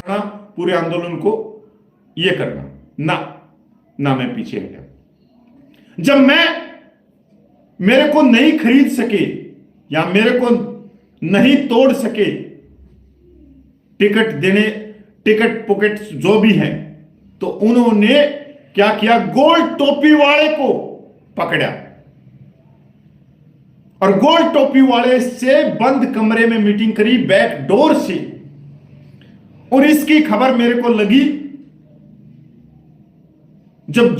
करना, पूरे आंदोलन को ये करना, ना मैं पीछे हटा। जब मेरे को नहीं खरीद सके या मेरे को नहीं तोड़ सके टिकट पॉकेट जो भी है, तो उन्होंने क्या किया, गोल टोपी वाले को पकड़ा और गोल टोपी वाले से बंद कमरे में मीटिंग करी, बैक डोर से। और इसकी खबर मेरे को लगी जब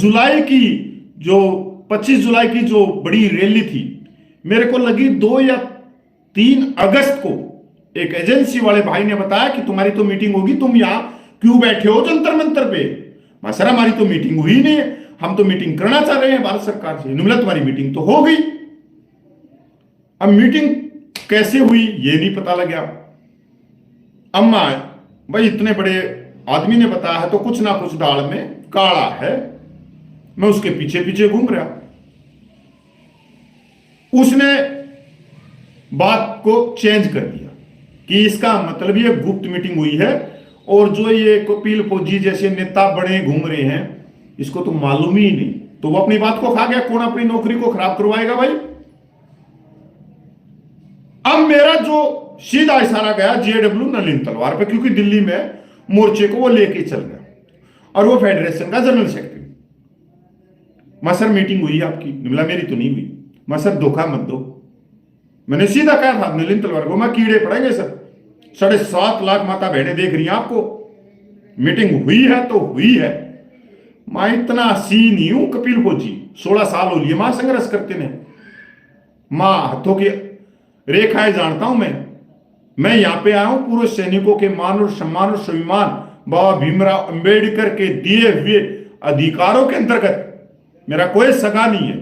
25 जुलाई की जो बड़ी रैली थी, मेरे को लगी 2 या 3 अगस्त को एक एजेंसी वाले भाई ने बताया कि तुम्हारी तो मीटिंग होगी, तुम यहां क्यों बैठे हो जंतर मंतर पे। मैं सर हमारी तो मीटिंग हुई नहीं है, हम तो मीटिंग करना चाह रहे हैं भारत सरकार से। नुमला तुम्हारी मीटिंग तो हो गई। अब मीटिंग कैसे हुई ये नहीं पता लगा। अम्मा भाई इतने बड़े आदमी ने बताया है तो कुछ ना कुछ दाल में काला है, मैं उसके पीछे पीछे घूम रहा। उसने बात को चेंज कर दिया कि इसका मतलब ये गुप्त मीटिंग हुई है और जो ये कपिल फौजी जैसे नेता बड़े घूम रहे हैं इसको तो मालूम ही नहीं। तो वो अपनी बात को खा गया। कौन अपनी नौकरी को खराब करवाएगा भाई। अब मेरा जो सीधा इशारा गया जेडब्ल्यू नलिन तलवार पे, क्योंकि दिल्ली में मोर्चे को वो लेके चल गया और वो फेडरेशन का जनरल सेक्रेटरी। मैं सर मीटिंग हुई आपकी? निमला मेरी तो नहीं हुई। मैं सर धोखा मत दो। मैंने सीधा कहा था नलिन तलवार को, मैं कीड़े पड़ेंगे सर, 7.5 लाख माता बहनें देख रही हैं आपको, मीटिंग हुई है तो हुई है। मैं इतना सी नहीं हूं कपिल फौजी, 16 साल हो लिए मां संघर्ष करते ने, मां हाथों की रेखाएं जानता हूं मैं यहां पे आया हूं पूर्व सैनिकों के मान और सम्मान और स्वाभिमान बाबा भीमराव अंबेडकर के दिए हुए अधिकारों के अंतर्गत। मेरा कोई सगा नहीं है,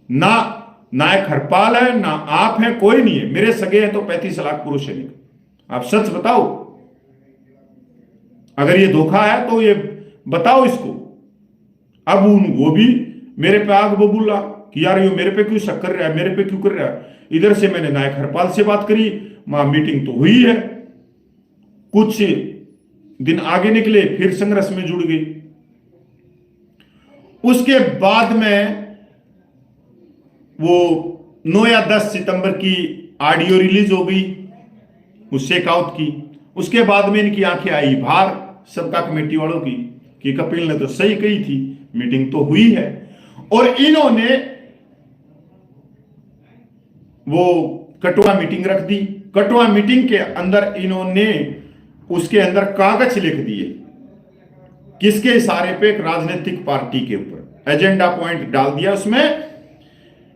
ना नायक हरपाल है ना आप हैं, कोई नहीं है। मेरे सगे हैं तो 35 लाख पुरुष सैनिक। आप सच बताओ, अगर ये धोखा है तो ये बताओ इसको। अब वो भी मेरे पे आग बबूला कि यार ये मेरे पे क्यों शक कर रहा है, मेरे पे क्यों कर रहा है। इधर से मैंने नायक हरपाल से बात करी, वहां मीटिंग तो हुई है। कुछ दिन आगे निकले फिर संघर्ष में जुड़ गई। उसके बाद में वो 9 या 10 सितंबर की ऑडियो रिलीज हो गई उस शेकआउट की। उसके बाद में इनकी आंखें आई बाहर सबका कमेटी वालों की कि कपिल ने तो सही कही थी, मीटिंग तो हुई है। और इन्होंने वो कटुआ मीटिंग रख दी। कटुआ मीटिंग के अंदर इन्होंने उसके अंदर कागज लिख दिए, किसके इशारे पे, एक राजनीतिक पार्टी के ऊपर एजेंडा पॉइंट डाल दिया उसमें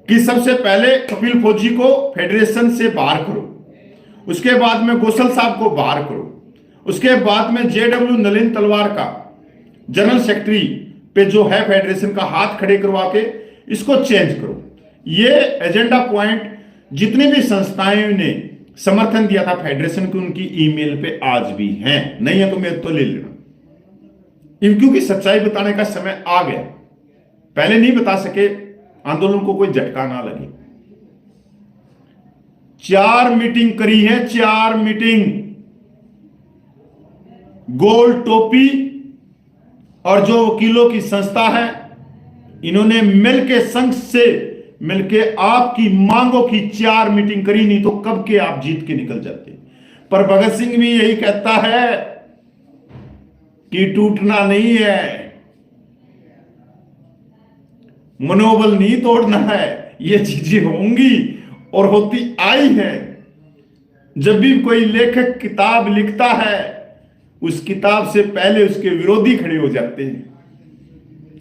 कि सबसे पहले कपिल फौजी को फेडरेशन से बाहर करो, उसके बाद में गोसल साहब को बाहर करो, उसके बाद में जेडब्ल्यू नलिन तलवार का जनरल सेक्रेटरी पे जो है फेडरेशन का हाथ खड़े करवा के इसको चेंज करो। ये एजेंडा पॉइंट जितनी भी संस्थाएं ने समर्थन दिया था फेडरेशन की, उनकी ईमेल पे आज भी हैं, नहीं है तो मेरे तो ले लेना। क्योंकि सच्चाई बताने का समय आ गया, पहले नहीं बता सके, आंदोलन को कोई झटका ना लगे। 4 मीटिंग करी है, 4 मीटिंग। गोल टोपी और जो वकीलों की संस्था है इन्होंने मिलके संघ से मिलके आपकी मांगों की 4 मीटिंग करी, नहीं तो कब के आप जीत के निकल जाते। पर भगत सिंह भी यही कहता है कि टूटना नहीं है, मनोबल नहीं तोड़ना है। ये चीजें होंगी और होती आई है। जब भी कोई लेखक किताब लिखता है उस किताब से पहले उसके विरोधी खड़े हो जाते हैं।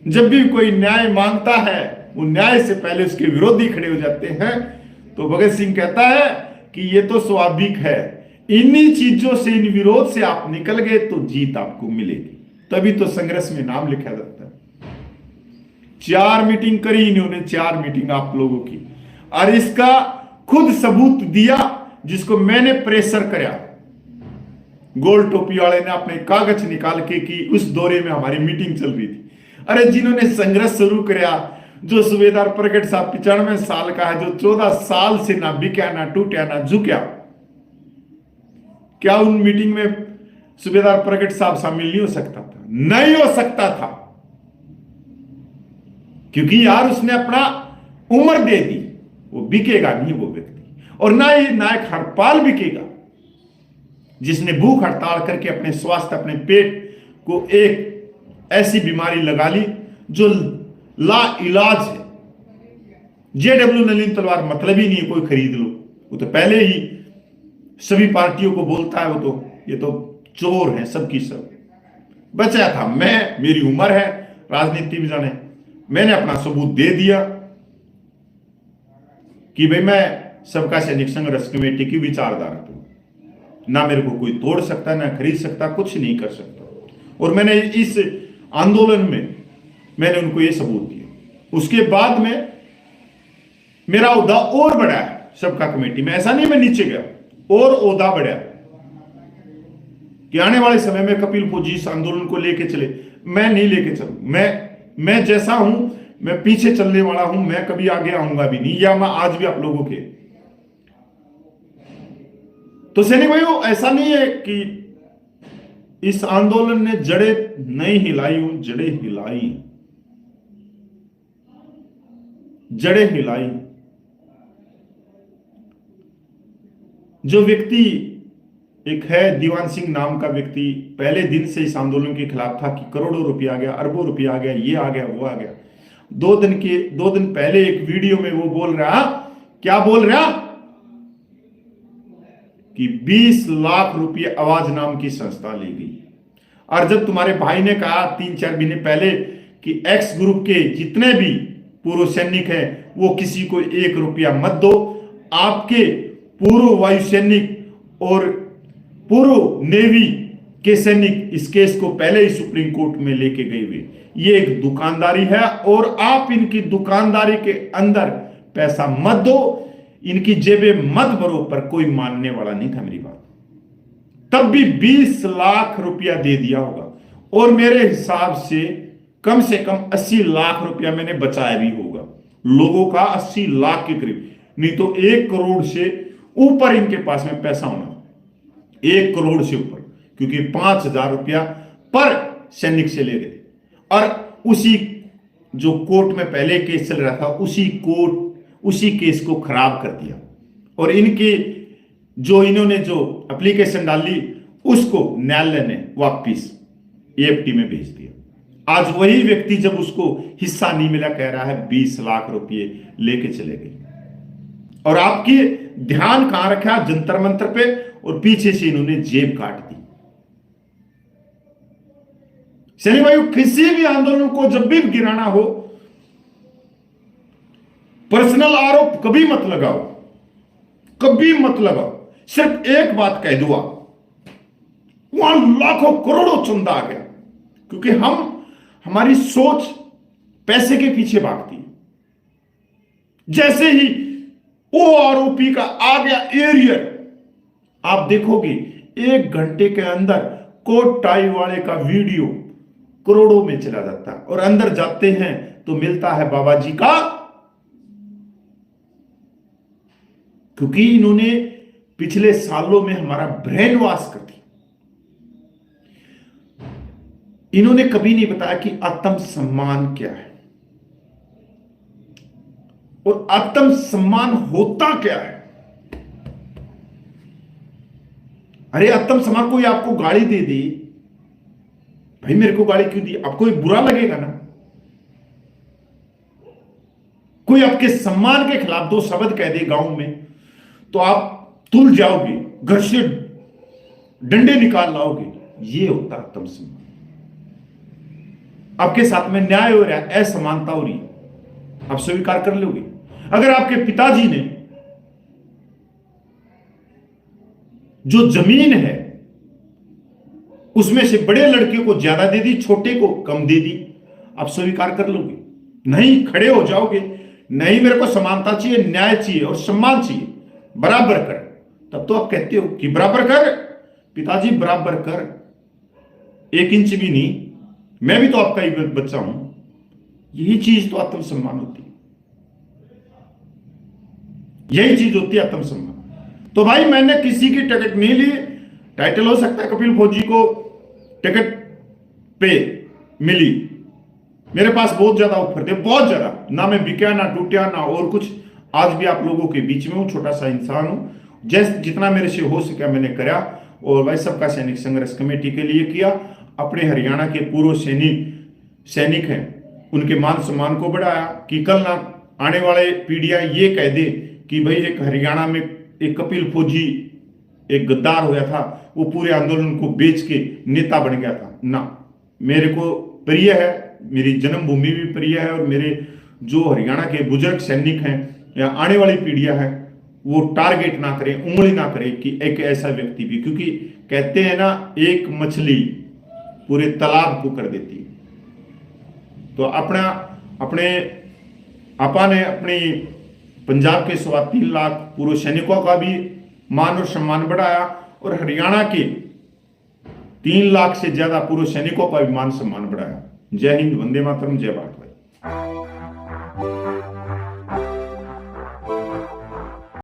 जब भी कोई न्याय मांगता है वो न्याय से पहले उसके विरोधी खड़े हो जाते हैं। तो भगत सिंह कहता है कि ये तो स्वाभाविक है, इन्हीं चीजों से, इन विरोध से आप निकल गए तो जीत आपको मिलेगी, तभी तो संघर्ष में नाम लिखा जाता है। 4 मीटिंग करी इन्होंने, 4 मीटिंग आप लोगों की, और इसका खुद सबूत दिया जिसको मैंने प्रेशर कराया। गोल टोपी वाले ने अपने कागज निकाल के कि उस दौरे में हमारी मीटिंग चल रही थी। अरे जिन्होंने संघर्ष शुरू कराया, जो सूबेदार प्रगट साहब 95 साल का है, जो 14 साल से ना बिका ना टूटा ना झुका, क्या उन मीटिंग में सूबेदार प्रगट साहब शामिल नहीं हो सकता था, नहीं हो सकता था, क्योंकि यार उसने अपना उम्र दे दी, वो बिकेगा नहीं वो व्यक्ति। और ना ही नायक हरपाल बिकेगा, जिसने भूख हड़ताल करके अपने स्वास्थ्य, अपने पेट को एक ऐसी बीमारी लगा ली जो ला इलाज है। जेडब्ल्यू नलिन तलवार मतलब ही नहीं है कोई खरीद लो, वो तो पहले ही सभी पार्टियों को बोलता है, वो तो ये तो चोर है सबकी सब। बचा था मैं, मेरी उम्र है राजनीति में जाने, मैंने अपना सबूत दे दिया कि भाई मैं सबका सैनिक संघर्ष कमेटी की विचारधारा हूं, ना मेरे को कोई तोड़ सकता, ना खरीद सकता, कुछ नहीं कर सकता। और मैंने इस आंदोलन में मैंने उनको ये सबूत दिया। उसके बाद में मेरा ओहदा और बढ़ा है सबका कमेटी में, ऐसा नहीं मैं नीचे गया, और ओहदा बढ़ा कि आने वाले समय में कपिल फौजी इस आंदोलन को लेके चले। मैं नहीं लेके चलूं, मैं जैसा हूं, मैं पीछे चलने वाला हूं, मैं कभी आगे आऊंगा भी नहीं, या मैं आज भी आप लोगों के। तो सैनिक भाइयों, ऐसा नहीं है कि इस आंदोलन ने जड़ें नहीं हिलाई हूं, जड़ें हिलाई, जड़ें हिलाई। जो व्यक्ति एक है दीवान सिंह नाम का व्यक्ति, पहले दिन से इस आंदोलन के खिलाफ था कि करोड़ों रुपया आ गया, अरबों रुपया आ गया, ये आ गया, वो आ गया। 2 दिन पहले एक वीडियो में वो बोल रहा, क्या बोल रहा कि 20 लाख रुपये आवाज नाम की संस्था ले गई। और जब तुम्हारे भाई ने कहा 3-4 महीने पहले कि एक्स ग्रुप के जितने भी पूर्व सैनिक हैं वो किसी को 1 रुपया मत दो, आपके पूर्व वायु सैनिक और पूर्व नेवी के सैनिक इस केस को पहले ही सुप्रीम कोर्ट में लेके गए हुए। ये एक दुकानदारी है और आप इनकी दुकानदारी के अंदर पैसा मत दो, इनकी जेबें मत भरो, पर कोई मानने वाला नहीं था मेरी बात। तब भी 20 लाख रुपया दे दिया होगा, और मेरे हिसाब से कम 80 लाख रुपया मैंने बचाया भी होगा लोगों का, 80 लाख के करीब, नहीं तो 1 करोड़ से ऊपर इनके पास में पैसा होना, 1 करोड़ से ऊपर, क्योंकि 5,000 रुपया पर सैनिक से ले गए। और उसी जो कोर्ट में पहले केस चल रहा था, उसी केस को खराब कर दिया, और इनके जो इन्होंने जो एप्लीकेशन डाली उसको न्यायालय ने वापिस एएफटी में भेज दिया। आज वही व्यक्ति जब उसको हिस्सा नहीं मिला कह रहा है 20 लाख रुपये लेके चले गए। और आपकी ध्यान कहां रखा? जंतर मंतर पे, और पीछे से इन्होंने जेब काट दी। सैनिक भाई, किसी भी आंदोलन को जब भी गिराना हो, पर्सनल आरोप कभी मत लगाओ, कभी मत लगाओ। सिर्फ एक बात कह दो, वहां लाखों करोड़ों चंदा आ गया, क्योंकि हमारी सोच पैसे के पीछे भागती है। जैसे ही वो आरोपी का आ गया एरियर, आप देखोगे 1 घंटे के अंदर कोट टाई वाले का वीडियो करोड़ों में चला जाता है, और अंदर जाते हैं तो मिलता है बाबा जी का, क्योंकि इन्होंने पिछले सालों में हमारा ब्रेन वॉश कर दिया। इन्होंने कभी नहीं बताया कि आत्म सम्मान क्या है और आत्म सम्मान होता क्या है। अरे आत्म सम्मान, कोई आपको गाली दे दी, भाई मेरे को गाली क्यों दी, आपको बुरा लगेगा ना। कोई आपके सम्मान के खिलाफ 2 शब्द कह दे गांव में, तो आप तुल जाओगे, घर से डंडे निकाल लाओगे। ये होता आत्म सम्मान। आपके साथ में न्याय हो रहा है, असमानता हो रही है, आप स्वीकार कर लोगे। अगर आपके पिताजी ने जो जमीन है उसमें से बड़े लड़के को ज्यादा दे दी, छोटे को कम दे दी, आप स्वीकार कर लोगे? नहीं, खड़े हो जाओगे, नहीं मेरे को समानता चाहिए, न्याय चाहिए और सम्मान चाहिए, बराबर कर। तब तो आप कहते हो कि बराबर कर पिताजी, बराबर कर, 1 इंच भी नहीं, मैं भी तो आपका ही बच्चा हूं। यही चीज तो आत्मसम्मान होती है, यही चीज होती है आत्मसम्मान। तो भाई मैंने किसी की टिकट नहीं ली, टाइटल हो सकता है कपिल फौजी को टिकट पे मिली, मेरे पास बहुत ज्यादा ऑफर थे, बहुत ज्यादा, ना मैं बिका ना टूटा ना और कुछ। आज भी आप लोगों के बीच में हूं, छोटा सा इंसान हूं, जैसे जितना मेरे से हो सका मैंने करा। और भाई सबका सैनिक संघर्ष कमेटी के लिए किया, अपने हरियाणा के पूर्व सैनिक हैं उनके मान सम्मान को बढ़ाया, कि कल ना आने वाले पीढ़ियां ये कह दे कि भाई एक हरियाणा में एक कपिल फौजी एक गद्दार होया था, वो पूरे आंदोलन को बेच के नेता बन गया था। ना, मेरे को प्रिय है, मेरी जन्मभूमि भी प्रिय है, और मेरे जो हरियाणा के बुजुर्ग सैनिक हैं या आने वाली पीढ़ियां हैं वो टारगेट ना करें, उंगली ना करें कि एक ऐसा व्यक्ति भी, क्योंकि कहते हैं ना एक मछली पूरे तालाब को कर देती है। तो अपने आपा ने अपनी पंजाब के 3.25 लाख पूर्व सैनिकों का भी मान और सम्मान बढ़ाया, और हरियाणा के 3 लाख से ज्यादा पूर्व सैनिकों का भी मान सम्मान बढ़ाया। जय हिंद, वंदे मातरम, जय भारत।